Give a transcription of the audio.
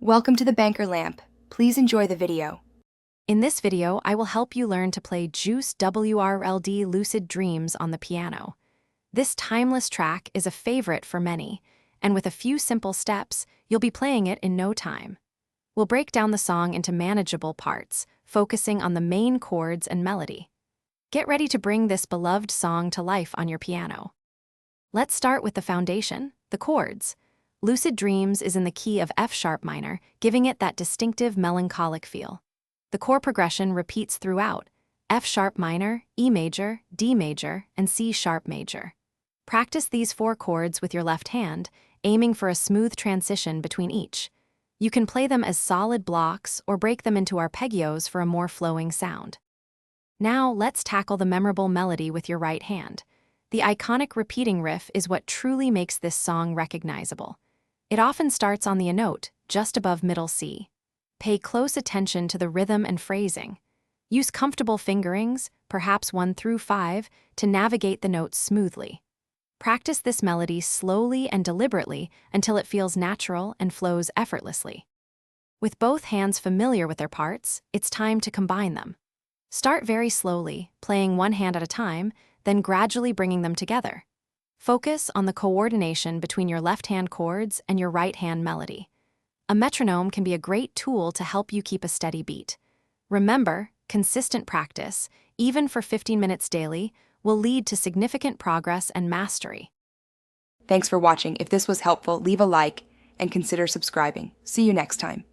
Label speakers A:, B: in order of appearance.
A: Welcome to the Banker Lamp. Please enjoy the video.
B: In this video, I will help you learn to play Juice WRLD Lucid Dreams on the piano. This timeless track is a favorite for many, and with a few simple steps, you'll be playing it in no time. We'll break down the song into manageable parts, focusing on the main chords and melody. Get ready to bring this beloved song to life on your piano. Let's start with the foundation, the chords. Lucid Dreams is in the key of F-sharp minor, giving it that distinctive melancholic feel. The chord progression repeats throughout: F-sharp minor, E major, D major, and C-sharp major. Practice these 4 chords with your left hand, aiming for a smooth transition between each. You can play them as solid blocks or break them into arpeggios for a more flowing sound. Now let's tackle the memorable melody with your right hand. The iconic repeating riff is what truly makes this song recognizable. It often starts on the A note, just above middle C. Pay close attention to the rhythm and phrasing. Use comfortable fingerings, perhaps 1 through 5, to navigate the notes smoothly. Practice this melody slowly and deliberately until it feels natural and flows effortlessly. With both hands familiar with their parts, it's time to combine them. Start very slowly, playing one hand at a time, then gradually bringing them together. Focus on the coordination between your left-hand chords and your right-hand melody. A metronome can be a great tool to help you keep a steady beat. Remember, consistent practice, even for 15 minutes daily, will lead to significant progress and mastery.
A: Thanks for watching. If this was helpful, leave a like and consider subscribing. See you next time.